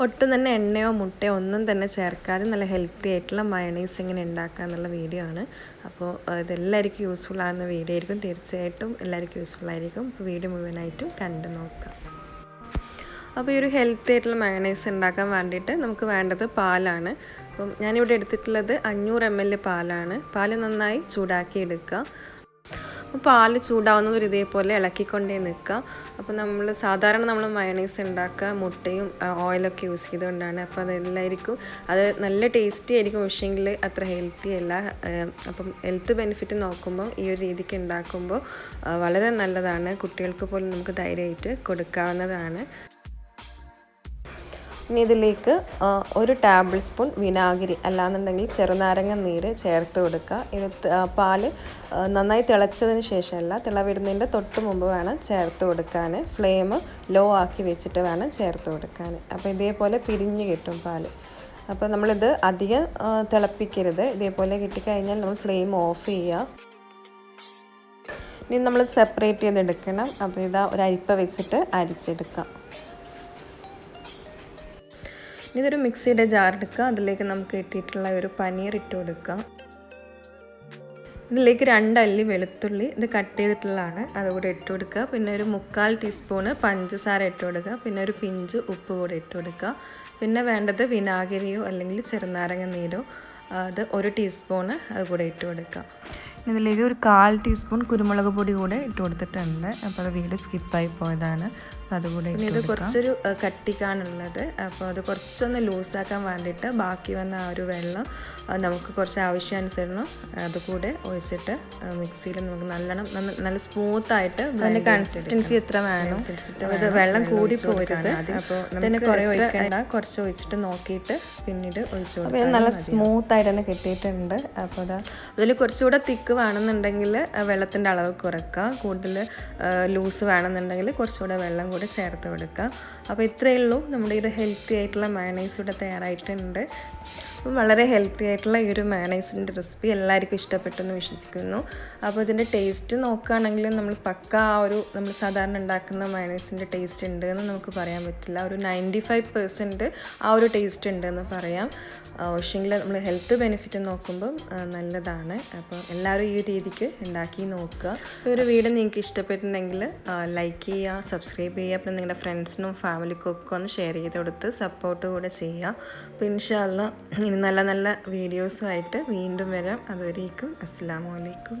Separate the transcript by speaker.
Speaker 1: ഒട്ടും തന്നെ എണ്ണയോ മുട്ടയോ ഒന്നും തന്നെ ചേർക്കാതെ നല്ല ഹെൽത്തി ആയിട്ടുള്ള മയണൈസ് എങ്ങനെ ഉണ്ടാക്കുക എന്നുള്ള വീഡിയോ ആണ്. അപ്പോൾ ഇതെല്ലാവർക്കും യൂസ്ഫുൾ ആകുന്ന വീഡിയോ ആയിരിക്കും. തീർച്ചയായിട്ടും എല്ലാവർക്കും യൂസ്ഫുൾ ആയിരിക്കും. അപ്പോൾ വീഡിയോ മുഴുവനായിട്ടും കണ്ടു നോക്കാം. അപ്പോൾ ഈ ഒരു ഹെൽത്തി ആയിട്ടുള്ള മയണൈസ് ഉണ്ടാക്കാൻ വേണ്ടിയിട്ട് നമുക്ക് വേണ്ടത് പാലാണ്. അപ്പം ഞാനിവിടെ എടുത്തിട്ടുള്ളത് 500 ml പാലാണ്. പാല് നന്നായി ചൂടാക്കി എടുക്കുക. പാല് ചൂടാവുന്നത് ഇതേപോലെ ഇളക്കിക്കൊണ്ടേ നിൽക്കുക. അപ്പോൾ സാധാരണ നമ്മൾ മയണൈസ് ഉണ്ടാക്കുക മുട്ടയും ഓയിലൊക്കെ യൂസ് ചെയ്തുകൊണ്ടാണ്. അപ്പോൾ അതെല്ലായിരിക്കും അത് നല്ല ടേസ്റ്റി ആയിരിക്കും, പക്ഷേങ്കിൽ അത്ര ഹെൽത്തി അല്ല. അപ്പം ഹെൽത്ത് ബെനിഫിറ്റ് നോക്കുമ്പോൾ ഈ ഒരു രീതിക്ക് ഉണ്ടാക്കുമ്പോൾ വളരെ നല്ലതാണ്. കുട്ടികൾക്ക് പോലും നമുക്ക് ധൈര്യമായിട്ട് കൊടുക്കാവുന്നതാണ്. ഇനി ഇതിലേക്ക് 1 ടേബിൾ സ്പൂൺ വിനാഗിരി അല്ലാന്നുണ്ടെങ്കിൽ ചെറുനാരങ്ങ നീര് ചേർത്ത് കൊടുക്കുക. ഇത് പാല് നന്നായി തിളച്ചതിന് ശേഷമല്ല, തിളവിടുന്നതിൻ്റെ തൊട്ട് മുമ്പ് വേണം ചേർത്ത് കൊടുക്കാൻ. ഫ്ലെയിം ലോ ആക്കി വെച്ചിട്ട് വേണം ചേർത്ത് കൊടുക്കാൻ. അപ്പോൾ ഇതേപോലെ പിരിഞ്ഞ് കിട്ടും പാല്. അപ്പോൾ നമ്മളിത് അധികം തിളപ്പിക്കരുത്. ഇതേപോലെ കിട്ടിക്കഴിഞ്ഞാൽ നമ്മൾ ഫ്ലെയിം ഓഫ് ചെയ്യുക. ഇനി നമ്മൾ സെപ്പറേറ്റ് ചെയ്തെടുക്കണം. അപ്പോൾ ഇതാ ഒരു അരിപ്പ വെച്ചിട്ട് അരിച്ചെടുക്കാം. ഇതൊരു മിക്സിയുടെ ജാർ എടുക്കുക. അതിലേക്ക് നമുക്ക് ഇട്ടിട്ടുള്ള ഒരു പനീർ ഇട്ട് കൊടുക്കുക. ഇതിലേക്ക് 2 അല്ലി വെളുത്തുള്ളി ഇത് കട്ട് ചെയ്തിട്ടുള്ളതാണ്, അതുകൂടെ ഇട്ട് കൊടുക്കുക. പിന്നെ ഒരു 3/4 ടീസ്പൂണ് പഞ്ചസാര ഇട്ട് കൊടുക്കുക. പിന്നെ ഒരു പിഞ്ച് ഉപ്പ് കൂടെ ഇട്ട് കൊടുക്കുക. പിന്നെ വേണ്ടത് വിനാഗിരിയോ അല്ലെങ്കിൽ ചെറുനാരങ്ങ നീരോ, അത് 1 ടീസ്പൂണ് അത് കൂടെ ഇട്ട് കൊടുക്കുക. ഇതിലേക്ക് ഒരു 1/4 ടീസ്പൂൺ കുരുമുളക് പൊടി കൂടെ ഇട്ട് കൊടുത്തിട്ടുണ്ട്. അപ്പോൾ അത് വീഡിയോ സ്കിപ്പായി പോയതാണ്. അപ്പോൾ അതുകൂടെ ഇത് കുറച്ചൊരു കട്ടിക്കാണുള്ളത്. അപ്പോൾ അത് കുറച്ചൊന്ന് ലൂസാക്കാൻ വേണ്ടിയിട്ട് ബാക്കി വന്ന ആ ഒരു വെള്ളം നമുക്ക് കുറച്ച് ആവശ്യാനുസരണം അതുകൂടെ ഒഴിച്ചിട്ട് മിക്സിയിൽ നമുക്ക് നല്ല സ്മൂത്തായിട്ട് അതിൻ്റെ കൺസിസ്റ്റൻസി എത്ര വേണം അത് വെള്ളം കൂടി പോരുത്. അപ്പോൾ തന്നെ കുറേ ഒഴിക്കേണ്ട, കുറച്ച് ഒഴിച്ചിട്ട് നോക്കിയിട്ട് പിന്നീട് ഒഴിച്ചു കൊടുക്കുക. അപ്പോൾ നല്ല സ്മൂത്തായിട്ട് തന്നെ കിട്ടിയിട്ടുണ്ട്. അപ്പോൾ അതിൽ കുറച്ചുകൂടെ തിക്ക് വേണമെന്നുണ്ടെങ്കിൽ വെള്ളത്തിൻ്റെ അളവ് കുറയ്ക്കുക. കൂടുതൽ ലൂസ് വേണമെന്നുണ്ടെങ്കിൽ കുറച്ചുകൂടെ വെള്ളം കൂടെ ചേർത്ത് കൊടുക്കുക. അപ്പോൾ ഇത്രയേ ഉള്ളൂ, നമ്മുടെ ഇത് ഹെൽത്തി ആയിട്ടുള്ള മയണൈസ് ഇവിടെ തയ്യാറായിട്ടുണ്ട്. അപ്പം വളരെ ഹെൽത്തി ആയിട്ടുള്ള ഈ ഒരു മയണൈസിൻ്റെ റെസിപ്പി എല്ലാവർക്കും ഇഷ്ടപ്പെട്ടെന്ന് വിശ്വസിക്കുന്നു. അപ്പോൾ ഇതിൻ്റെ ടേസ്റ്റ് നോക്കുകയാണെങ്കിൽ നമ്മൾ നമ്മൾ സാധാരണ ഉണ്ടാക്കുന്ന മയണൈസിൻ്റെ ടേസ്റ്റ് ഉണ്ട് എന്ന് നമുക്ക് പറയാൻ പറ്റില്ല. ഒരു 95% ആ ഒരു ടേസ്റ്റ് ഉണ്ടെന്ന് പറയാം. പക്ഷേങ്കിൽ നമ്മൾ ഹെൽത്ത് ബെനിഫിറ്റ് നോക്കുമ്പം നല്ലതാണ്. അപ്പോൾ എല്ലാവരും ഈ രീതിക്ക് ഉണ്ടാക്കി നോക്കുക. ഈ ഒരു വീഡിയോ നിങ്ങൾക്ക് ഇഷ്ടപ്പെട്ടിട്ടുണ്ടെങ്കിൽ ലൈക്ക് ചെയ്യുക, സബ്സ്ക്രൈബ് ചെയ്യുക. പിന്നെ നിങ്ങളുടെ ഫ്രണ്ട്സിനും ഫാമിലിക്കും ഒക്കെ ഒന്ന് ഷെയർ ചെയ്ത് കൊടുത്ത് സപ്പോർട്ട് കൂടെ ചെയ്യുക. അപ്പോൾ ഇൻഷാ അല്ലാഹ് ഇനി നല്ല നല്ല വീഡിയോസുമായിട്ട് വീണ്ടും വരാം. അതുവരേക്കും അസ്സലാമു അലൈക്കും.